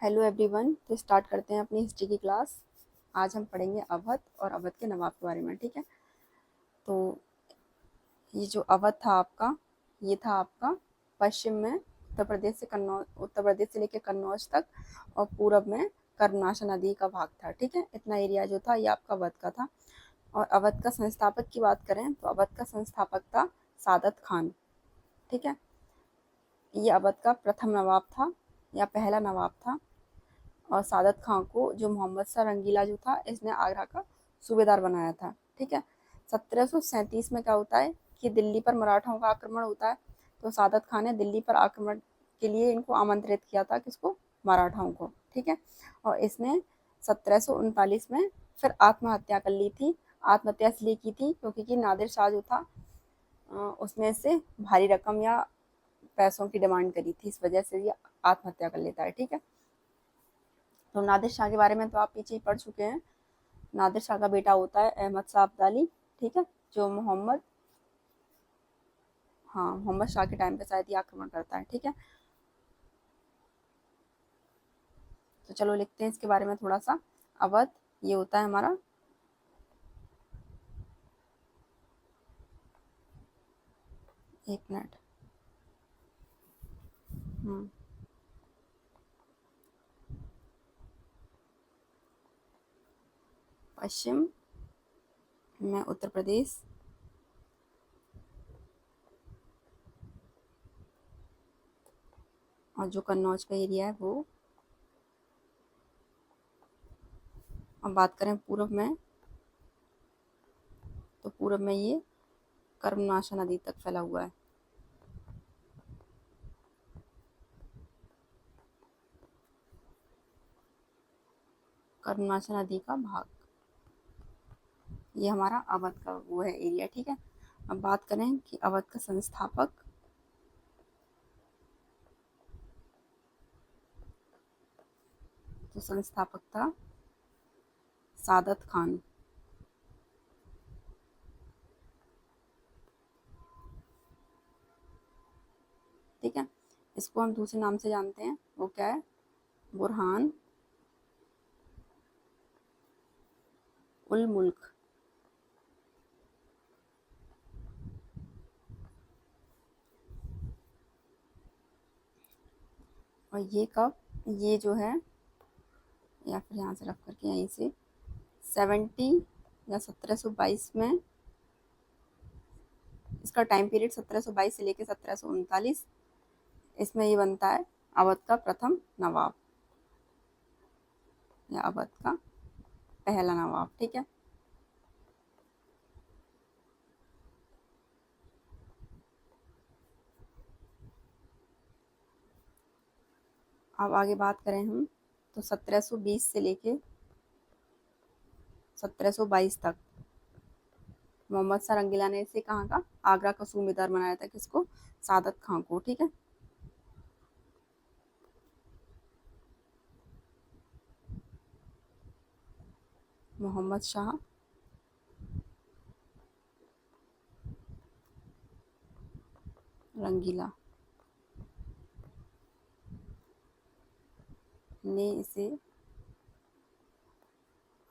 Hello everyone. तो start करते हैं अपनी हिस्ट्री की क्लास। आज हम पढ़ेंगे अवध और अवध के नवाब के बारे में। ठीक है, तो ये जो अवध था आपका, ये था आपका पश्चिम में उत्तर प्रदेश से लेकर कन्नौज तक, और पूरब में कर्मनाशा नदी का भाग था। ठीक है, इतना एरिया जो था ये आपका अवध का था। और अवध का संस्थापक की बात करें तो अवध का संस्थापक था सादत खान। ठीक है, ये अवध का प्रथम नवाब था या पहला नवाब था। और सादत खां को जो मोहम्मद शाह रंगीला जो था, इसने आगरा का सूबेदार बनाया था। ठीक है, 1737 में क्या होता है कि दिल्ली पर मराठाओं का आक्रमण होता है। तो सादत खान ने दिल्ली पर आक्रमण के लिए इनको आमंत्रित किया था, किसको? मराठाओं को। ठीक है, और इसने 1739 में फिर आत्महत्या कर ली थी। आत्महत्या इसलिए की थी क्योंकि कि नादिर शाह जो था, उसने से भारी रकम या पैसों की डिमांड करी थी, इस वजह से ये आत्महत्या कर लेता है। ठीक है, तो नादिर शाह के बारे में तो आप पीछे ही पढ़ चुके हैं। नादिर शाह का बेटा होता है अहमद शाह अब्दाली। ठीक है, जो मोहम्मद शाह के टाइम पे शायद ये आक्रमण करता है। ठीक है, तो चलो लिखते हैं इसके बारे में थोड़ा सा। अवध ये होता है हमारा, एक मिनट। पश्चिम में उत्तर प्रदेश, और जो कन्नौज का एरिया है वो। अब बात करें पूर्व में, तो पूर्व में ये कर्मनाशा नदी तक फैला हुआ है। कर्मनाशा नदी का भाग, ये हमारा अवध का वो है एरिया। ठीक है, अब बात करें कि अवध का संस्थापक, तो संस्थापक था सादत खान। ठीक है, इसको हम दूसरे नाम से जानते हैं, वो क्या है? बुरहान उल मुल्क। और ये जो है, या फिर यहाँ से रख करके यहीं से 70 या 1722 में, इसका टाइम पीरियड 1722 से लेकर 1739, इसमें ये बनता है अवध का प्रथम नवाब या अवध का पहला नवाब। ठीक है, अब आगे बात करें हम, तो 1720 से लेके 1722 तक मोहम्मद शाह रंगीला ने इसे कहाँ का? आगरा का सूबेदार बनाया था, किसको? सादत खां को। ठीक है, मोहम्मद शाह रंगीला ने इसे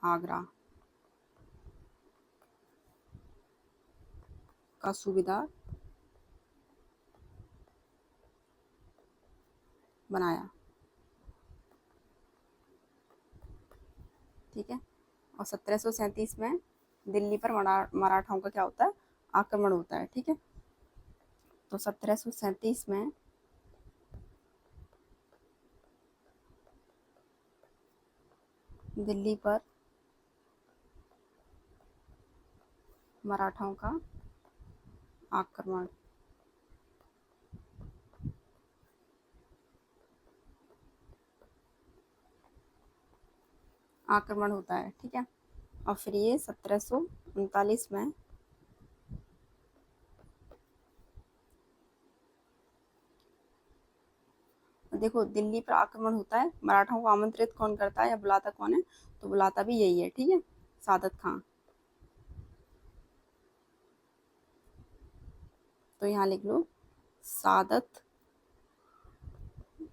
आगरा का सूबेदार बनाया। ठीक है, और 1737 में दिल्ली पर मराठाओं का क्या होता है? आक्रमण होता है। ठीक है, तो 1737 में दिल्ली पर मराठाओं का आक्रमण आक्रमण होता है। ठीक है, और फिर ये 1739 में देखो, दिल्ली पर आक्रमण होता है, मराठाओं को आमंत्रित कौन करता है या बुलाता कौन है? तो बुलाता भी यही है। ठीक है, सादत खां। तो यहाँ लिख लो, सादत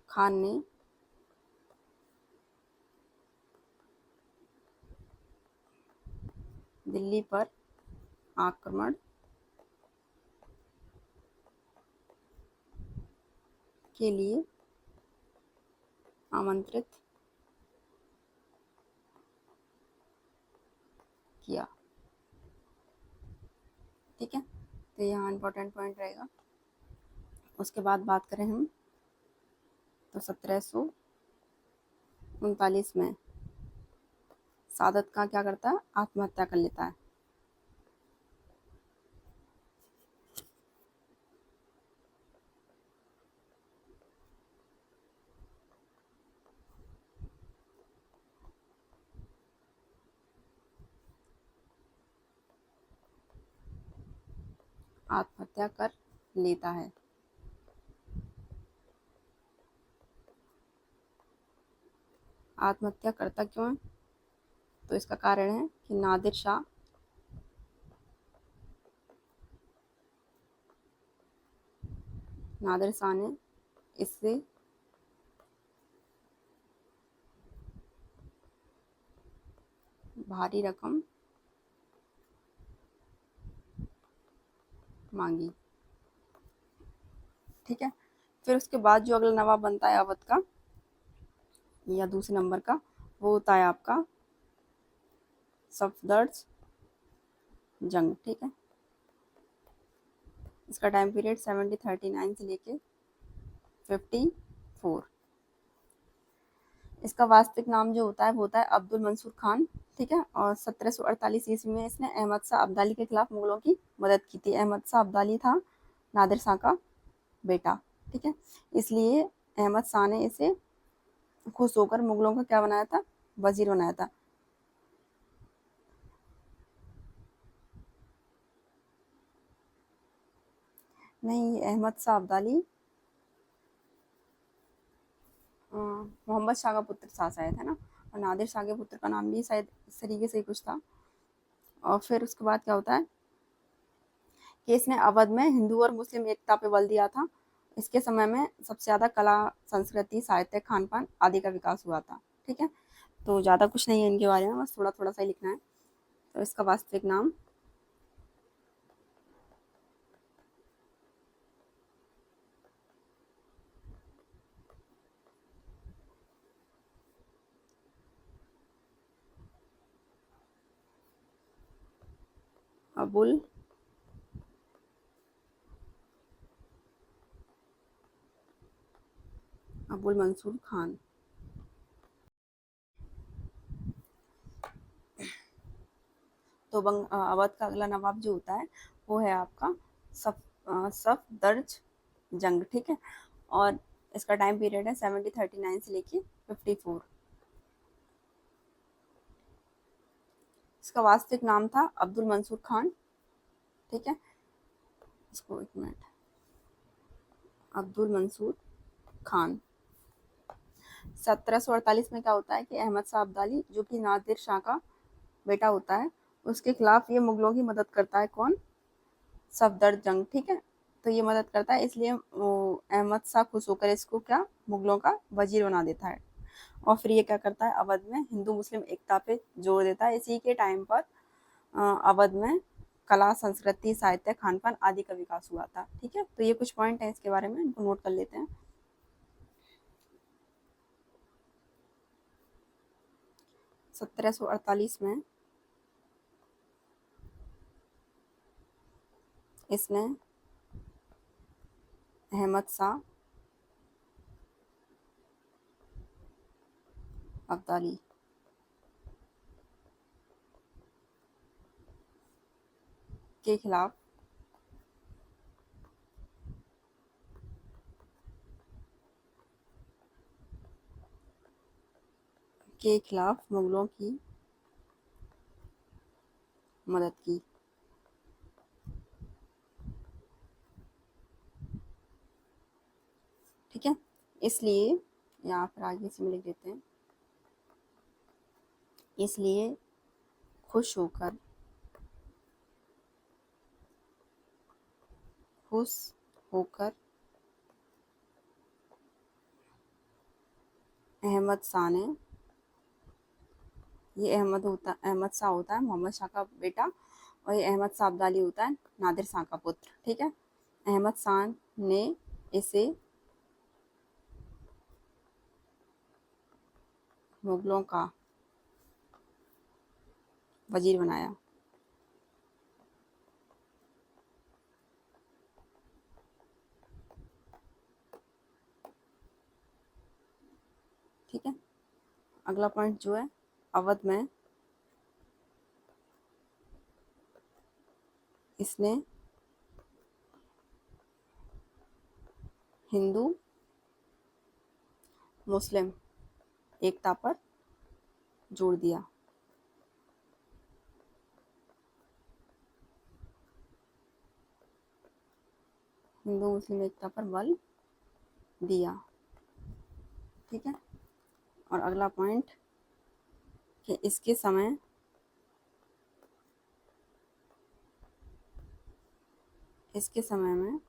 खान ने दिल्ली पर आक्रमण के लिए आमंत्रित किया। ठीक है, तो यहाँ इम्पोर्टेंट पॉइंट रहेगा। उसके बाद बात करें हम तो 1739 में सादत खां क्या करता है, आत्महत्या कर लेता है। आत्महत्या कर लेता है। आत्महत्या करता क्यों है, तो इसका कारण है कि नादिर शाह ने इससे भारी रकम मांगी। ठीक है, फिर उसके बाद जो अगला नवाब बनता है अवध का या दूसरे नंबर का, वो होता है आपका सफदर्ज जंग। ठीक है, इसका टाइम पीरियड 1739 से लेके 54। इसका वास्तविक नाम जो होता है वो होता है अब्दुल मंसूर खान। ठीक है, और 1748 ईस्वी में इसने अहमद शाह अब्दाली के खिलाफ मुगलों की मदद की थी। अहमद शाह अब्दाली था नादिर शाह का बेटा। ठीक है, इसलिए अहमद शाह ने इसे खुश होकर मुगलों का क्या बनाया था, वजीर बनाया था। नहीं, अहमद शाह अब्दाली मोहम्मद शाह का पुत्र था शायद, है ना, और नादिर शाह के पुत्र का नाम भी शायद इस तरीके से ही कुछ था। और फिर उसके बाद क्या होता है कि इसने अवध में हिंदू और मुस्लिम एकता पे बल दिया था। इसके समय में सबसे ज़्यादा कला, संस्कृति, साहित्य, खान पान आदि का विकास हुआ था। ठीक है, तो ज़्यादा कुछ नहीं है इनके बारे में, बस थोड़ा थोड़ा सा ही लिखना है। तो इसका वास्तविक नाम अबुल अबुल मंसूर खान। तो अवध का अगला नवाब जो होता है वो है आपका सफदर्ज जंग। ठीक है, और इसका टाइम पीरियड है 1739 से लेके 54। इसका वास्तविक नाम था अब्दुल मंसूर खान। ठीक है, इसको एक मिनट, अब्दुल मंसूर खान। 1748 में क्या होता है कि अहमद शाह अब्दाली जो कि नादिर शाह का बेटा होता है, उसके खिलाफ ये मुगलों की मदद करता है। कौन, सफदर जंग। ठीक है, तो ये मदद करता है, इसलिए वो अहमद शाह खुश होकर इसको क्या, मुगलों का वजीर बना देता है। और फिर ये क्या करता है, अवध में हिंदू मुस्लिम एकता पे जोर देता है। इसी के टाइम पर अवध में कला, संस्कृति, साहित्य, खान पान आदि का विकास हुआ था। ठीक है, तो ये कुछ पॉइंट है इसके बारे में, इनको नोट कर लेते हैं। 1748 में इसने अहमद शाह अब्दाली के खिलाफ मुगलों की मदद की। ठीक है, इसलिए यहाँ पर आगे से लिख देते हैं, इसलिए खुश होकर खुश होकर अहमद शाह ने ये अहमद शाह होता है, मोहम्मद शाह का बेटा। और ये अहमद शाह अब्दाली होता है, नादिर शाह का पुत्र। ठीक है। अहमद शाह ने इसे मुगलों का वजीर बनाया। ठीक है। अगला पॉइंट जो है, अवध में इसने हिंदू मुस्लिम एकता पर जोर दिया। हिंदू मुस्लिम एकता पर बल दिया। ठीक है। और अगला पॉइंट कि इसके समय में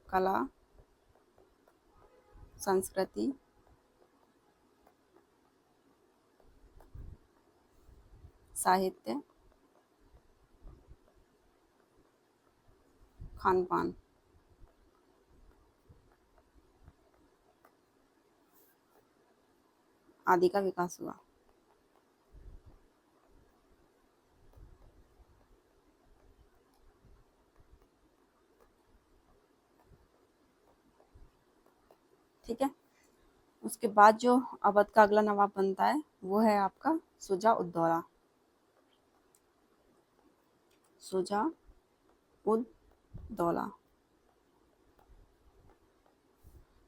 कला, संस्कृति, साहित्य, खान पान आदि का विकास हुआ। ठीक है। उसके बाद जो अवध का अगला नवाब बनता है वो है आपका शुजा उद दौला। शुजा उद दौला।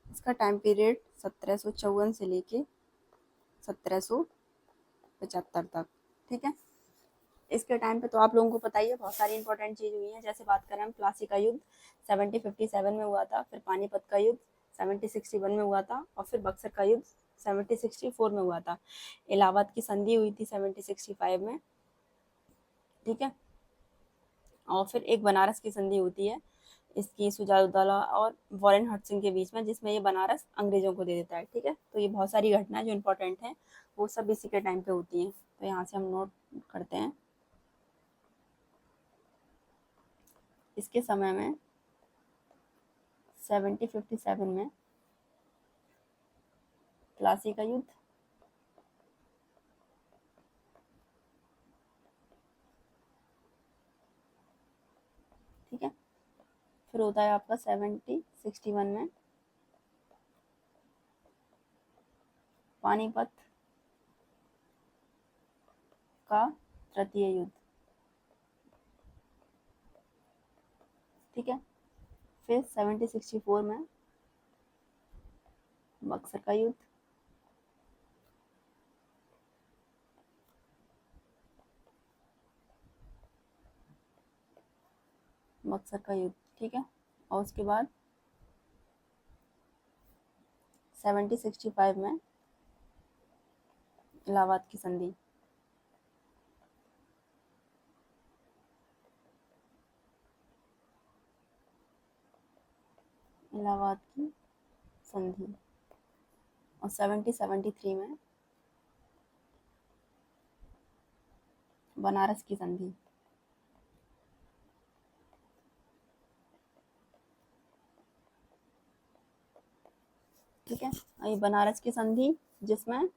इसका टाइम पीरियड 1754 से लेके 1775 तक। ठीक है। इसके टाइम पे तो आप लोगों को पता ही है, बहुत सारी इंपॉर्टेंट चीज हुई है। जैसे बात करें हम, प्लासी का युद्ध 1757 में हुआ था, फिर पानीपत का युद्ध 1761 में हुआ था, और फिर बक्सर का युद्ध 1764 में हुआ था। इलाहाबाद की संधि हुई थी 1765 में। ठीक है। और फिर एक बनारस की संधि होती है इसकी सुजाउद्दौला और वॉरेन हडसन के बीच में, जिसमें ये बनारस अंग्रेजों को दे देता है। ठीक है। तो ये बहुत सारी घटनाएं जो इंपॉर्टेंट हैं वो सब इसी के टाइम पे होती हैं। तो यहाँ से हम नोट करते हैं। इसके समय में 1757 में प्लासी का युद्ध, ठीक है। फिर होता है आपका 1761 में पानीपत का तृतीय युद्ध। ठीक है। फिर 1764 में बक्सर का युद्ध। बक्सर का युद्ध। ठीक है। और उसके बाद 1765 में इलाहाबाद की संधि। इलाहाबाद की संधि। और 1773 में बनारस की संधि। ठीक है। ये बनारस की संधि जिसमें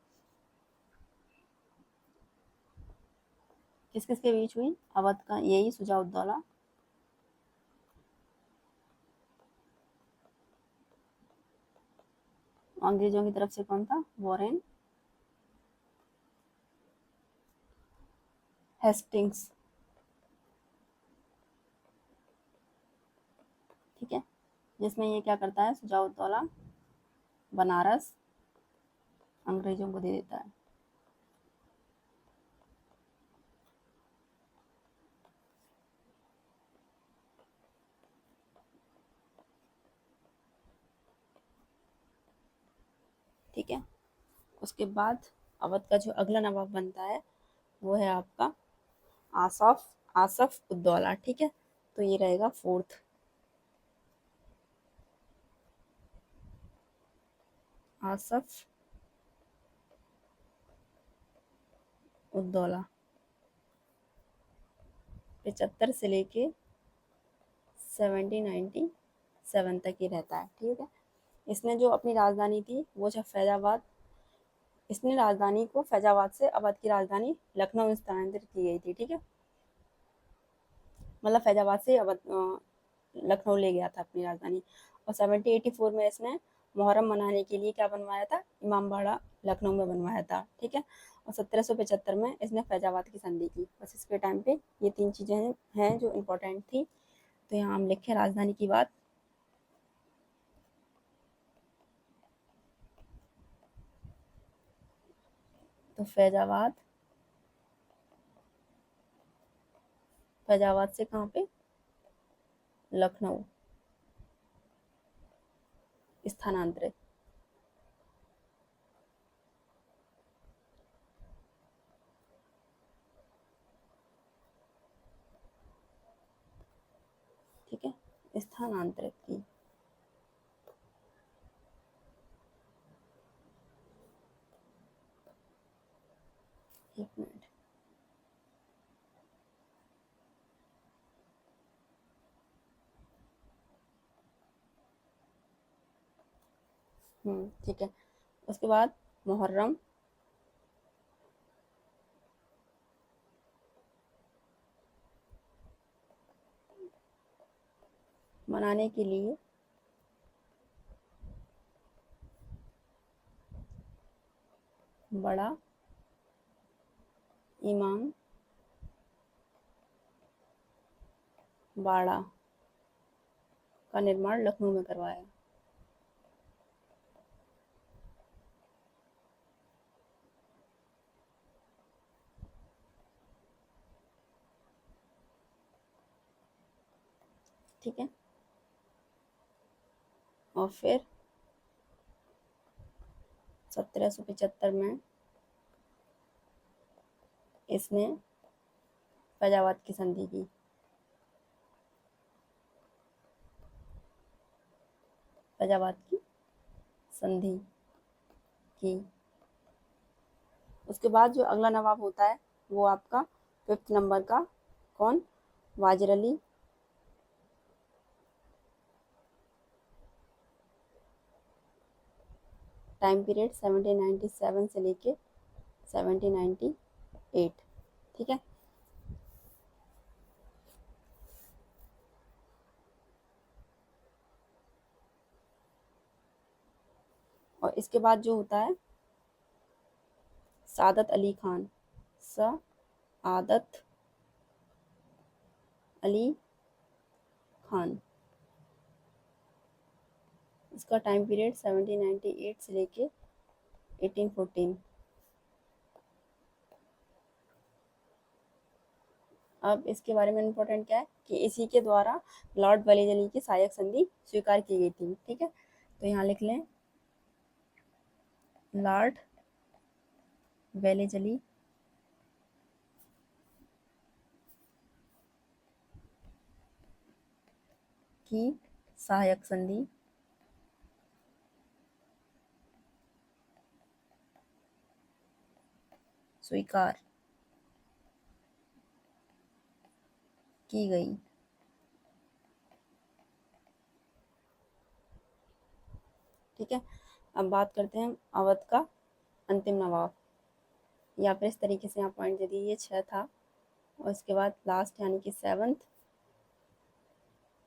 किस किस के बीच हुई? अवध का यही सुजाउद्दौला, अंग्रेजों की तरफ से कौन था? Warren Hastings. ठीक है। जिसमें ये क्या करता है, सुजाउद्दौला बनारस अंग्रेजों को दे देता है। ठीक है। उसके बाद अवध का जो अगला नवाब बनता है वो है आपका आसफ आसफ उद्दौला। ठीक है। तो ये रहेगा फोर्थ। आसफ उद्दौला 75 से लेके 1797 तक ही रहता है, ठीक है। इसने जो अपनी राजधानी थी वो जब फैजाबाद, इसने राजधानी को फैजाबाद से अवध की राजधानी लखनऊ में स्थानांतरित की गई थी, ठीक है। मतलब फैजाबाद से अवध लखनऊ ले गया था अपनी राजधानी। और 1784 में इसने मुहर्रम मनाने के लिए क्या बनवाया था, इमामबाड़ा लखनऊ में बनवाया था, ठीक है। और 1775 में इसने फैजाबाद की संधि की। बस इसके टाइम पे ये 3 चीज़ें हैं जो इम्पोर्टेंट थी। तो यहाँ हम लिखे राजधानी की बात। तो फैजाबाद, फैजाबाद से कहाँ पे, लखनऊ स्थानांतरित। ठीक है, स्थानांतरित की। एक मिनट, ठीक है। उसके बाद मुहर्रम मनाने के लिए बड़ा इमाम बाड़ा का निर्माण लखनऊ में करवाया। ठीक है। और फिर 1775 में इसने फैजाबाद की संधि की। फैजाबाद की संधि की। उसके बाद जो अगला नवाब होता है वो आपका 5th नंबर का, कौन, वाजिर अली। टाइम पीरियड 1797 से लेके 1798, ठीक है। और इसके बाद जो होता है सादत अली खान, सआदत अली खान। इसका टाइम पीरियड 1798 से लेके 1814। अब इसके बारे में इम्पोर्टेंट क्या है कि इसी के द्वारा लॉर्ड वेलेजली की सहायक संधि स्वीकार की गई थी, ठीक है। तो यहाँ लिख लें लॉर्ड वेलेजली की सहायक संधि स्वीकार की गई। ठीक है। अब बात करते हैं अवध का अंतिम नवाब, या फिर इस तरीके से यहाँ पॉइंट दे दिए, ये 6 था। और इसके बाद लास्ट यानी कि 7th,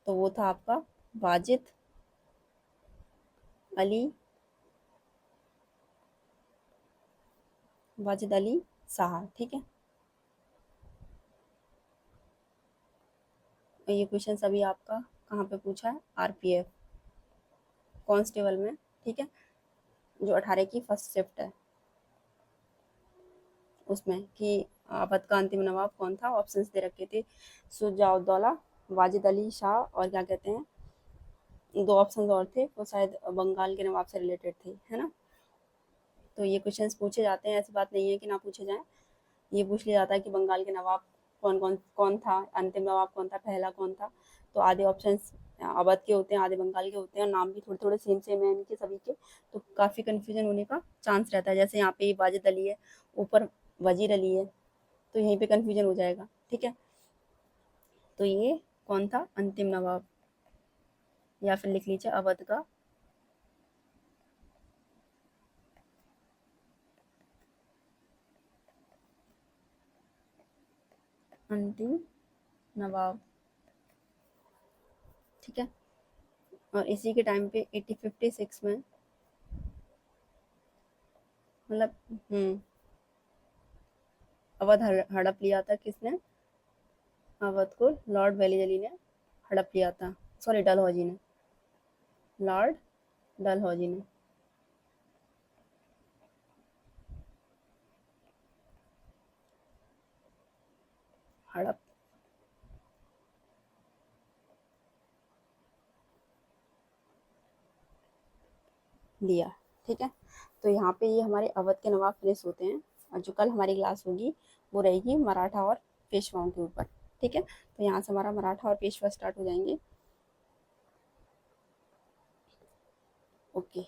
तो वो था आपका वाजिद अली, वाजिद अली शाह, ठीक है। और ये क्वेश्चन अभी आपका कहाँ पे पूछा है, आरपीएफ कांस्टेबल में, ठीक है, जो 18 की फर्स्ट शिफ्ट है उसमें, कि अवध का अंतिम नवाब कौन था। ऑप्शंस दे रखे थे, शुजाउद्दौला, वाजिद अली शाह, और क्या कहते हैं, 2 ऑप्शंस और थे, वो शायद बंगाल के नवाब से रिलेटेड थे, है ना। तो ये क्वेश्चंस पूछे जाते हैं, ऐसी बात नहीं है कि ना पूछे जाएं। ये पूछ लिया जाता है कि बंगाल के नवाब कौन था, अंतिम नवाब कौन था, पहला कौन था। तो आधे ऑप्शंस अवध के होते हैं, आधे बंगाल के होते हैं, और नाम भी थोड़े थोड़े सेम सेम है इनके सभी के, तो काफ़ी कन्फ्यूजन होने का चांस रहता है। जैसे यहाँ पे वाजिद अली है, ऊपर वजीर अली है, तो यहीं पे कन्फ्यूजन हो जाएगा, ठीक है। तो ये कौन था, अंतिम नवाब, या फिर लिख लीजिए अवध का अंतिम नवाब, ठीक है। और इसी के टाइम पे 1856 में, मतलब अवध हड़प लिया था किसने, अवध को लॉर्ड वेलिजली ने हड़प लिया था, सॉरी डलहौजी ने, लॉर्ड डलहौजी ने हड़प लिया, ठीक है। तो यहाँ पे ये हमारे अवध के नवाब फिनिश होते हैं, और जो कल हमारी क्लास होगी वो रहेगी मराठा और पेशवाओं के ऊपर, ठीक है। तो यहाँ से हमारा मराठा और पेशवा स्टार्ट हो जाएंगे। ओके।